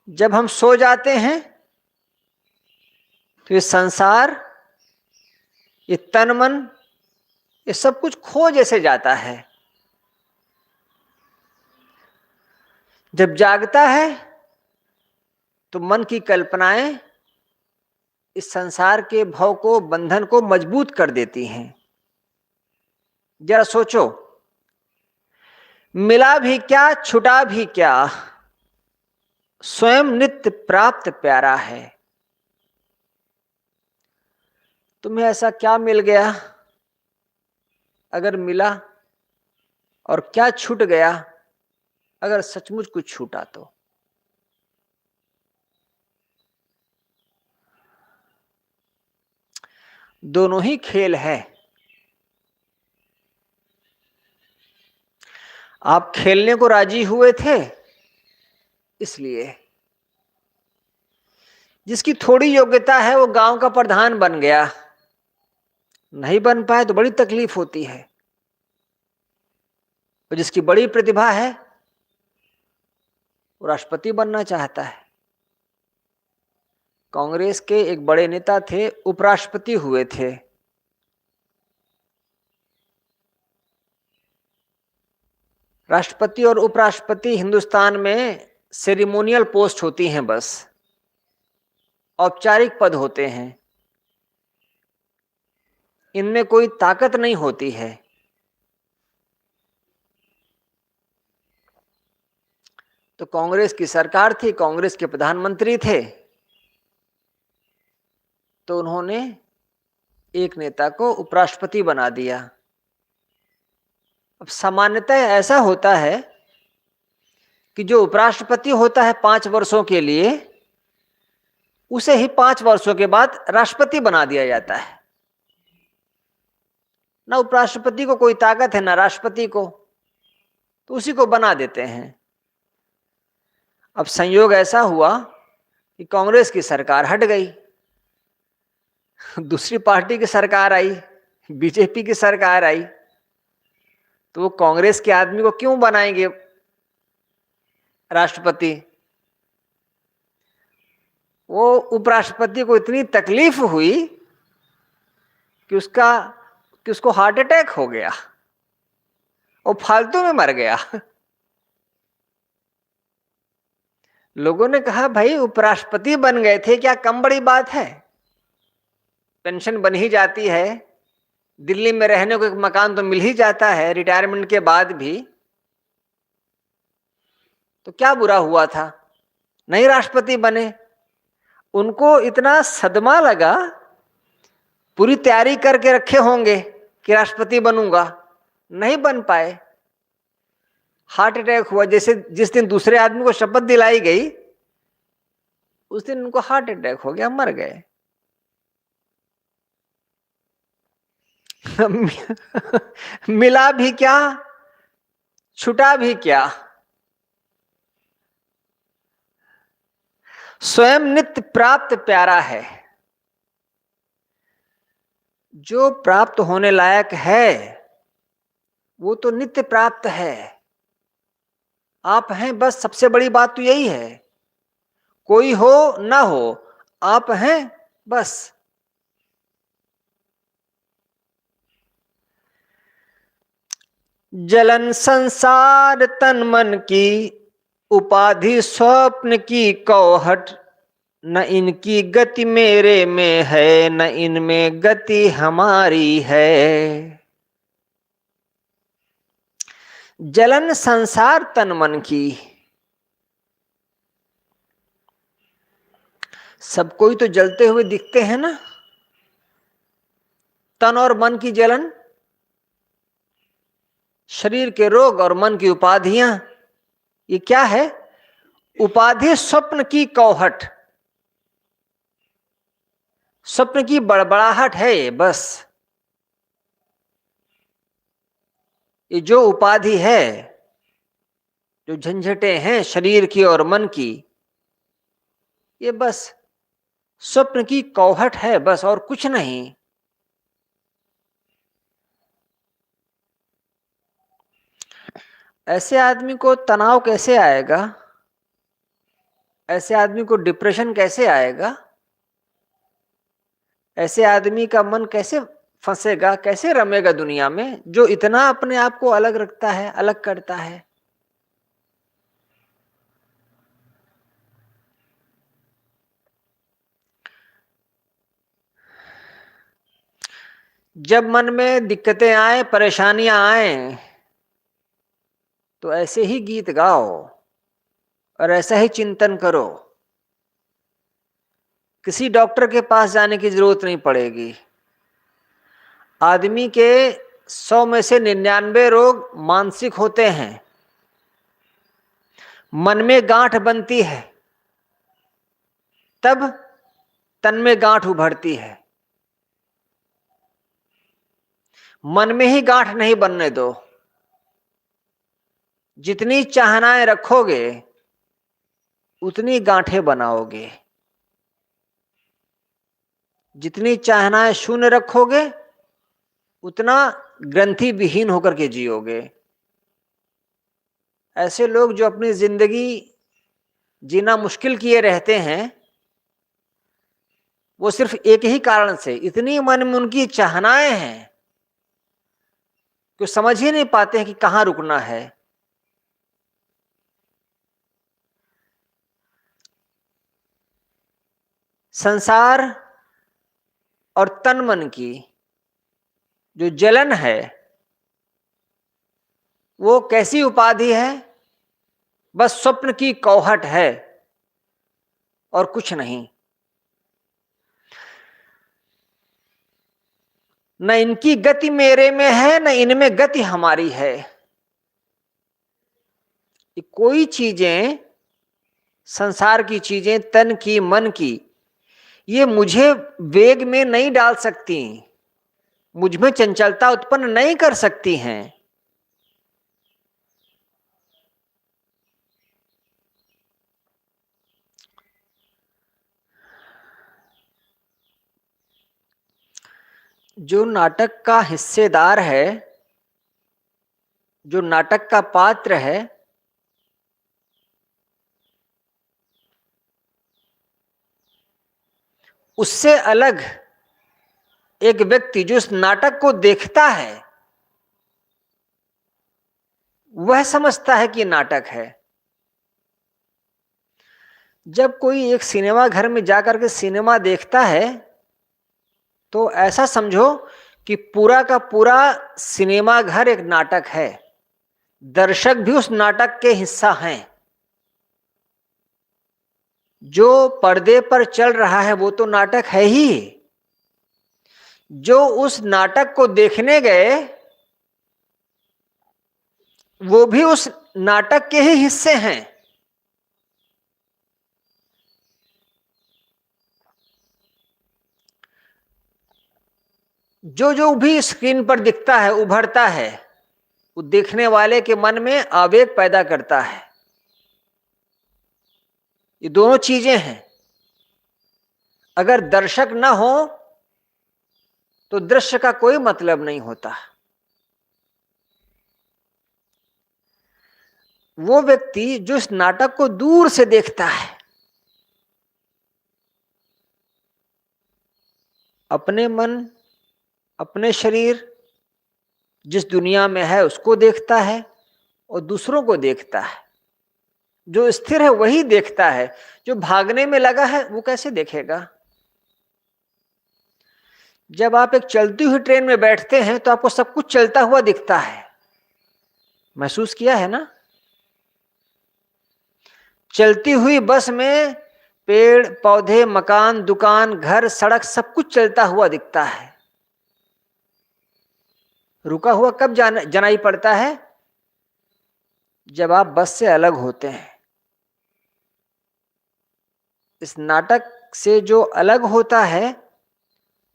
जब हम सो जाते हैं तो ये संसार, ये तन मन, ये सब कुछ खो जैसे जाता है। जब जागता है तो मन की कल्पनाएं इस संसार के भव को, बंधन को मजबूत कर देती हैं। जरा सोचो, मिला भी क्या छुटा भी क्या, स्वयं नित्य प्राप्त प्यारा है। तुम्हें ऐसा क्या मिल गया अगर मिला, और क्या छूट गया अगर सचमुच कुछ छूटा तो? दोनों ही खेल है। आप खेलने को राजी हुए थे इसलिए, जिसकी थोड़ी योग्यता है वो गांव का प्रधान बन गया, नहीं बन पाए तो बड़ी तकलीफ होती है। और जिसकी बड़ी प्रतिभा है वो राष्ट्रपति बनना चाहता है। कांग्रेस के एक बड़े नेता थे, उपराष्ट्रपति हुए थे। राष्ट्रपति और उपराष्ट्रपति हिंदुस्तान में सेरिमोनियल पोस्ट होती हैं, बस औपचारिक पद होते हैं। इनमें कोई ताकत नहीं होती है। तो कांग्रेस की सरकार थी, कांग्रेस के प्रधानमंत्री थे, तो उन्होंने एक नेता को उपराष्ट्रपति बना दिया। अब सामान्यतः ऐसा होता है कि जो उपराष्ट्रपति होता है 5 वर्षों के लिए, उसे ही 5 वर्षों के बाद राष्ट्रपति बना दिया जाता है। ना उपराष्ट्रपति को कोई ताकत है ना राष्ट्रपति को, तो उसी को बना देते हैं। अब संयोग ऐसा हुआ कि कांग्रेस की सरकार हट गई, दूसरी पार्टी की सरकार आई, बीजेपी की सरकार आई, तो वो कांग्रेस के आदमी को क्यों बनाएंगे राष्ट्रपति? वो उपराष्ट्रपति को इतनी तकलीफ हुई कि उसको हार्ट अटैक हो गया, वो फालतू में मर गया। लोगों ने कहा, भाई उपराष्ट्रपति बन गए थे, क्या कम बड़ी बात है? पेंशन बन ही जाती है, दिल्ली में रहने को एक मकान तो मिल ही जाता है रिटायरमेंट के बाद भी, तो क्या बुरा हुआ था? नहीं राष्ट्रपति बने। उनको इतना सदमा लगा, पूरी तैयारी करके रखे होंगे कि राष्ट्रपति बनूंगा, नहीं बन पाए, हार्ट अटैक हुआ। जैसे जिस दिन दूसरे आदमी को शपथ दिलाई गई, उस दिन उनको हार्ट अटैक हो गया, मर गए। मिला भी क्या छुटा भी क्या, स्वयं नित्य प्राप्त प्यारा है। जो प्राप्त होने लायक है वो तो नित्य प्राप्त है। आप हैं, बस सबसे बड़ी बात तो यही है। कोई हो ना हो, आप हैं बस। जलन संसार तन मन की, उपाधि स्वप्न की कौहट, न इनकी गति मेरे में है, न इनमें गति हमारी है। जलन संसार तन मन की, सब कोई तो जलते हुए दिखते हैं ना। तन और मन की जलन, शरीर के रोग और मन की उपाधियां, ये क्या है? उपाधि स्वप्न की कौहट, स्वप्न की बड़बड़ाहट है ये, बस। ये जो उपाधि है, जो झंझटें हैं शरीर की और मन की, ये बस स्वप्न की कौहट है, बस और कुछ नहीं। ऐसे आदमी को तनाव कैसे आएगा? ऐसे आदमी को डिप्रेशन कैसे आएगा? ऐसे आदमी का मन कैसे फंसेगा, कैसे रमेगा दुनिया में, जो इतना अपने आप को अलग रखता है, अलग करता है। जब मन में दिक्कतें आए, परेशानियां आए, तो ऐसे ही गीत गाओ और ऐसा ही चिंतन करो। किसी डॉक्टर के पास जाने की जरूरत नहीं पड़ेगी। आदमी के 100 में से 99 रोग मानसिक होते हैं। मन में गांठ बनती है, तब तन में गांठ उभरती है। मन में ही गांठ नहीं बनने दो। जितनी चाहनाएं रखोगे उतनी गांठें बनाओगे। जितनी चाहनाएं शून्य रखोगे उतना ग्रंथि विहीन होकर के जियोगे। ऐसे लोग जो अपनी जिंदगी जीना मुश्किल किए रहते हैं, वो सिर्फ एक ही कारण से, इतनी मन में उनकी चाहनाएं हैं कि समझ ही नहीं पाते हैं कि कहां रुकना है। संसार और तन मन की जो जलन है, वो कैसी उपाधि है? बस स्वप्न की कौहट है और कुछ नहीं। न इनकी गति मेरे में है, न इनमें गति हमारी है। कोई चीजें, संसार की चीजें, तन की, मन की, ये मुझे वेग में नहीं डाल सकती, मुझ में चंचलता उत्पन्न नहीं कर सकती हैं। जो नाटक का हिस्सेदार है, जो नाटक का पात्र है, उससे अलग एक व्यक्ति जो इस नाटक को देखता है, वह समझता है कि नाटक है। जब कोई एक सिनेमा घर में जाकर के सिनेमा देखता है, तो ऐसा समझो कि पूरा का पूरा सिनेमा घर एक नाटक है। दर्शक भी उस नाटक के हिस्सा हैं। जो पर्दे पर चल रहा है वो तो नाटक है ही। जो उस नाटक को देखने गए, वो भी उस नाटक के ही हिस्से हैं। जो जो भी स्क्रीन पर दिखता है, उभरता है, वो देखने वाले के मन में आवेग पैदा करता है। ये दोनों चीजें हैं। अगर दर्शक न हो तो दृश्य का कोई मतलब नहीं होता। वो व्यक्ति जो इस नाटक को दूर से देखता है, अपने मन, अपने शरीर, जिस दुनिया में है उसको देखता है और दूसरों को देखता है। जो स्थिर है वही देखता है। जो भागने में लगा है वो कैसे देखेगा? जब आप एक चलती हुई ट्रेन में बैठते हैं तो आपको सब कुछ चलता हुआ दिखता है। महसूस किया है ना? चलती हुई बस में पेड़ पौधे, मकान, दुकान, घर, सड़क, सब कुछ चलता हुआ दिखता है। रुका हुआ कब जनाई पड़ता है? जब आप बस से अलग होते हैं। इस नाटक से जो अलग होता है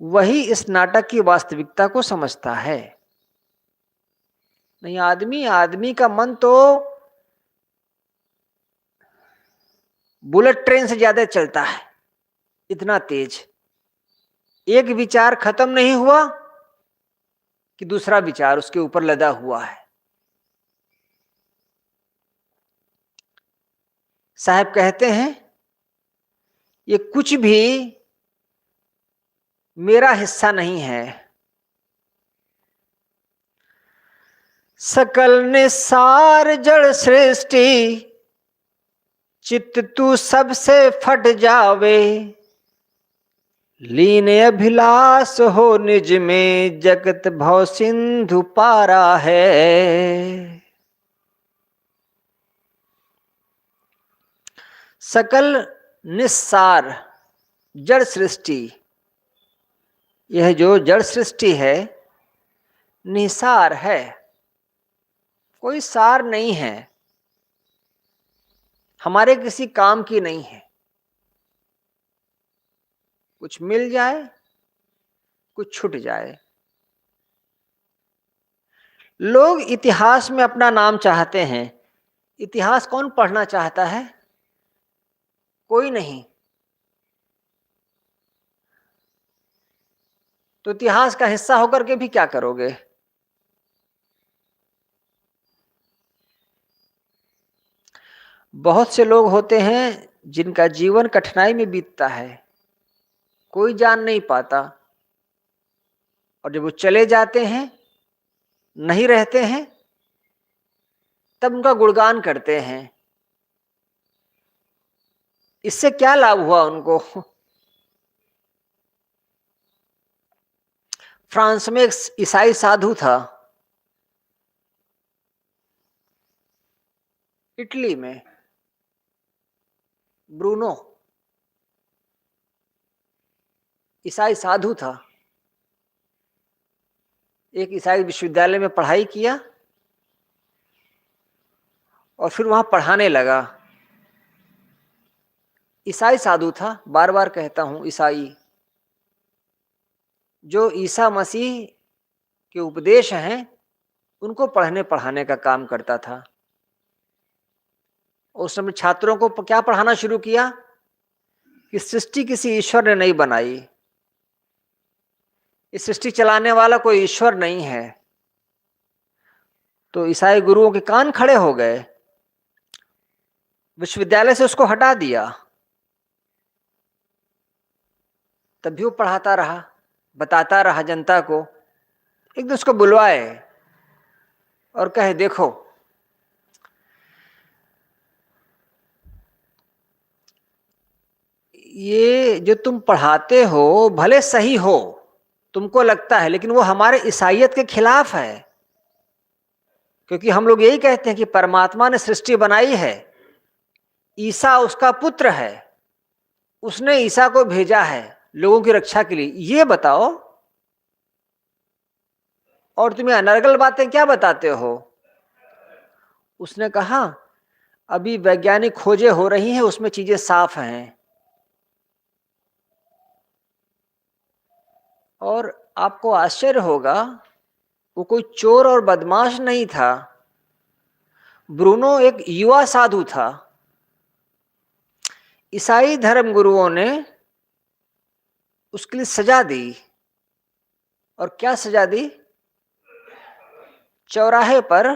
वही इस नाटक की वास्तविकता को समझता है। नहीं, आदमी का मन तो बुलेट ट्रेन से ज्यादा चलता है, इतना तेज। एक विचार खत्म नहीं हुआ कि दूसरा विचार उसके ऊपर लदा हुआ है। साहब कहते हैं ये कुछ भी मेरा हिस्सा नहीं है। सकल निसार जड़ सृष्टि, चित्त तू सबसे फट जावे। लीन अभिलाष हो निज में, जगत भव सिंधु पारा है। सकल निस्सार जड़ सृष्टि, यह जो जड़ सृष्टि है निसार है, कोई सार नहीं है, हमारे किसी काम की नहीं है। कुछ मिल जाए, कुछ छूट जाए। लोग इतिहास में अपना नाम चाहते हैं। इतिहास कौन पढ़ना चाहता है? कोई नहीं। तो इतिहास का हिस्सा होकर के भी क्या करोगे? बहुत से लोग होते हैं जिनका जीवन कठिनाई में बीतता है, कोई जान नहीं पाता, और जब वो चले जाते हैं, नहीं रहते हैं, तब उनका गुणगान करते हैं। इससे क्या लाभ हुआ उनको? फ्रांस में एक ईसाई साधु था, इटली में, ब्रूनो, ईसाई साधु था। एक ईसाई विश्वविद्यालय में पढ़ाई किया और फिर वहां पढ़ाने लगा। ईसाई साधु था, बार बार कहता हूं ईसाई, जो ईसा मसीह के उपदेश हैं उनको पढ़ने पढ़ाने का काम करता था। उस समय छात्रों को क्या पढ़ाना शुरू किया कि सृष्टि किसी ईश्वर ने नहीं बनाई, इस सृष्टि चलाने वाला कोई ईश्वर नहीं है। तो ईसाई गुरुओं के कान खड़े हो गए, विश्वविद्यालय से उसको हटा दिया। तब भी वो पढ़ाता रहा, बताता रहा जनता को। एक दिन उसको बुलवाए और कहे, देखो ये जो तुम पढ़ाते हो भले सही हो, तुमको लगता है, लेकिन वो हमारे ईसाइयत के खिलाफ है। क्योंकि हम लोग यही कहते हैं कि परमात्मा ने सृष्टि बनाई है, ईसा उसका पुत्र है, उसने ईसा को भेजा है लोगों की रक्षा के लिए। ये बताओ, और तुम्हें अनर्गल बातें क्या बताते हो? उसने कहा, अभी वैज्ञानिक खोजें हो रही हैं, उसमें चीजें साफ हैं। और आपको आश्चर्य होगा, वो कोई चोर और बदमाश नहीं था। ब्रूनो एक युवा साधु था। ईसाई धर्म गुरुओं ने उसके लिए सजा दी। और क्या सजा दी? चौराहे पर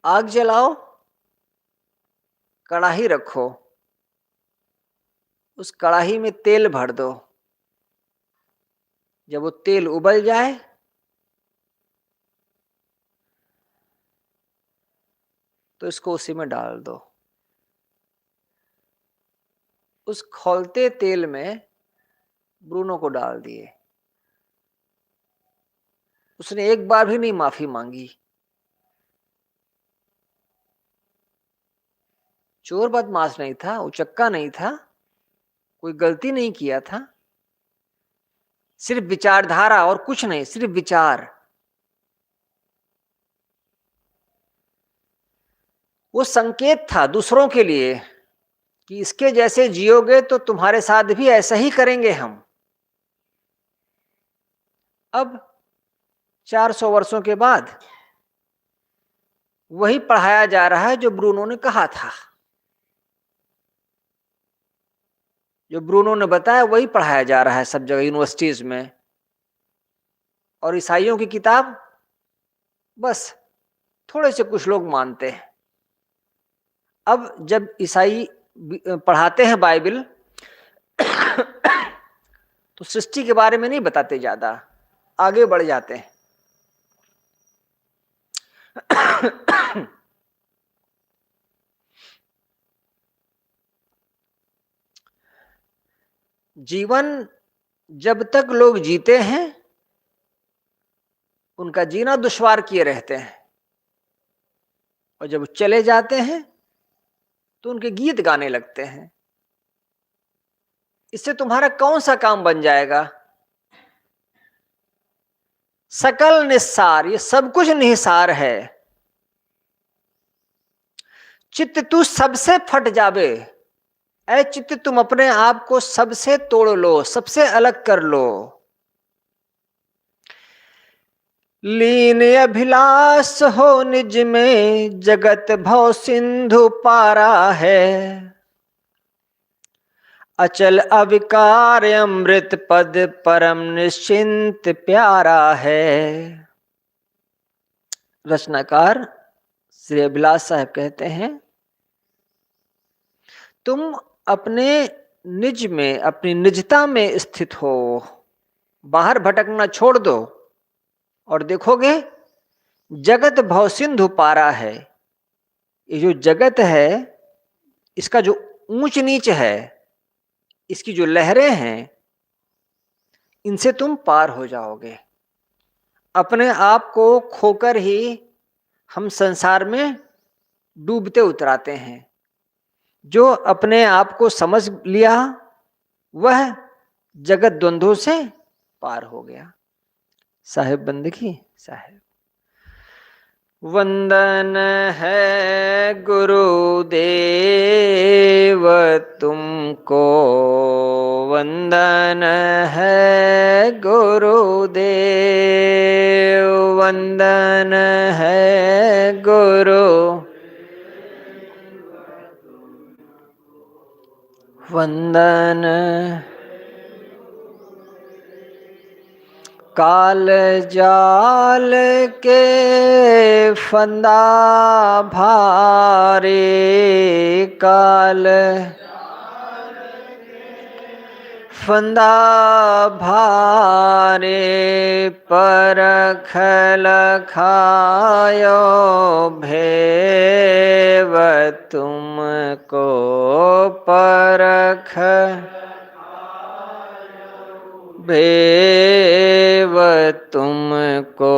आग जलाओ, कड़ाही रखो, उस कड़ाही में तेल भर दो, जब वो तेल उबल जाए तो इसको उसी में डाल दो। उस खौलते तेल में ब्रूनो को डाल दिए। उसने एक बार भी नहीं माफी मांगी। चोर बदमाश नहीं था, उचक्का नहीं था, कोई गलती नहीं किया था, सिर्फ विचारधारा और कुछ नहीं, सिर्फ विचार। वो संकेत था दूसरों के लिए कि इसके जैसे जियोगे तो तुम्हारे साथ भी ऐसा ही करेंगे हम। अब 400 वर्षों के बाद वही पढ़ाया जा रहा है जो ब्रूनो ने कहा था। जो ब्रूनो ने बताया वही पढ़ाया जा रहा है सब जगह यूनिवर्सिटीज में। और ईसाइयों की किताब बस थोड़े से कुछ लोग मानते हैं। अब जब ईसाई पढ़ाते हैं बाइबल तो सृष्टि के बारे में नहीं बताते, ज्यादा आगे बढ़ जाते हैं। जीवन जब तक लोग जीते हैं उनका जीना दुश्वार किए रहते हैं, और जब चले जाते हैं तो उनके गीत गाने लगते हैं। इससे तुम्हारा कौन सा काम बन जाएगा? सकल निस्सार, ये सब कुछ निस्सार है। चित्त तू सबसे फट जावे, ऐ चित्त तुम अपने आप को सबसे तोड़ लो, सबसे अलग कर लो। लीन अभिलाष हो निज में, जगत भव सिंधु पारा है। अचल अविकार अमृत पद परम निश्चिंत प्यारा है। रचनाकार श्री अभिलाष साहब कहते हैं, तुम अपने निज में, अपनी निजता में स्थित हो, बाहर भटकना छोड़ दो और देखोगे जगत भव सिंधु पारा है। ये जो जगत है इसका जो ऊंच नीच है, इसकी जो लहरें हैं, इनसे तुम पार हो जाओगे। अपने आप को खोकर ही हम संसार में डूबते उतराते हैं। जो अपने आप को समझ लिया वह जगत द्वंद्वों से पार हो गया। साहेब बंदगी साहेब। वंदन है गुरुदेव तुमको, वंदन है गुरुदेव, वंदन है गुरु, वंदन। काल जाल के फंदा भारे, काल फंदा भारे, परख लखायो भेव तुमको, परख भेव तुमको।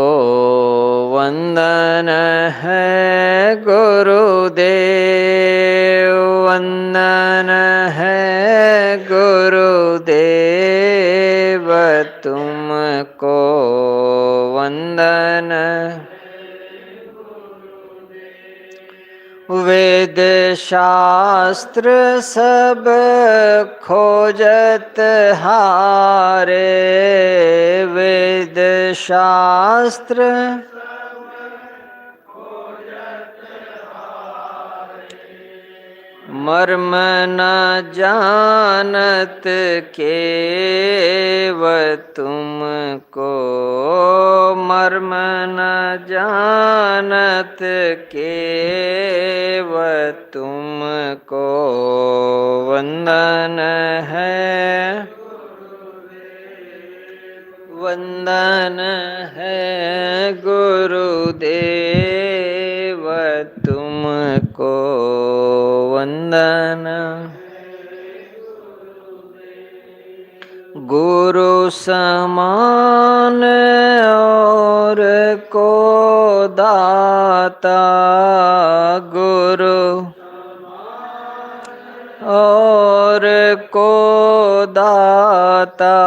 वंदन है गुरुदेव, वंदन है गुरुदेव तुमको, वंदन। वेद शास्त्र सब खोजत हारे, वेद शास्त्र मर्म न जानत केव तुमको, मर्म न जानत केव तुमको। वंदन है, वंदन है गुरुदेव तुमको, वंदन। गुरु समान और को दाता, गुरु और को दाता,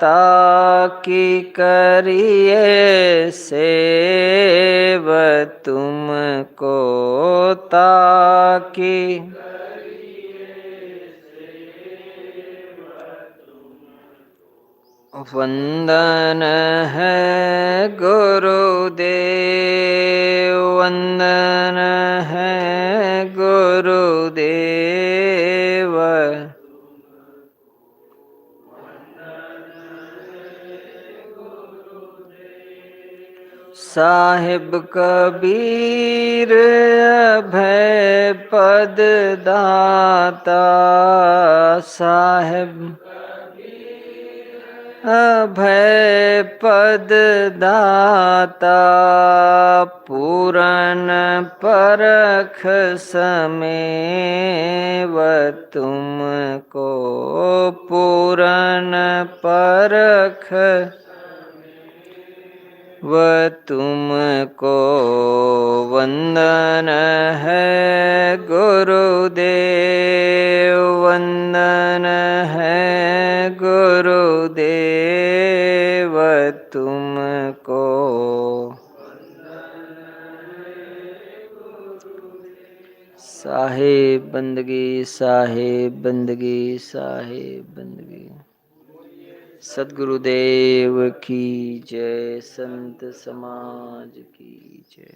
ताकि करिए सेव तुमको, ताकि वंदन है गुरुदेव वंदन है गुरुदेव। साहिब कबीर अभय पद दाता, साहिब अभय पद दाता, पूरन परख समेव तुमको, पूरन परख व तुमको वंदन है गुरुदेव, वंदन है गुरुदेव तुमको। साहेब बंदगी, साहेब बंदगी, साहेब बंदगी। सद्गुरुदेव की जय, संत समाज की जय।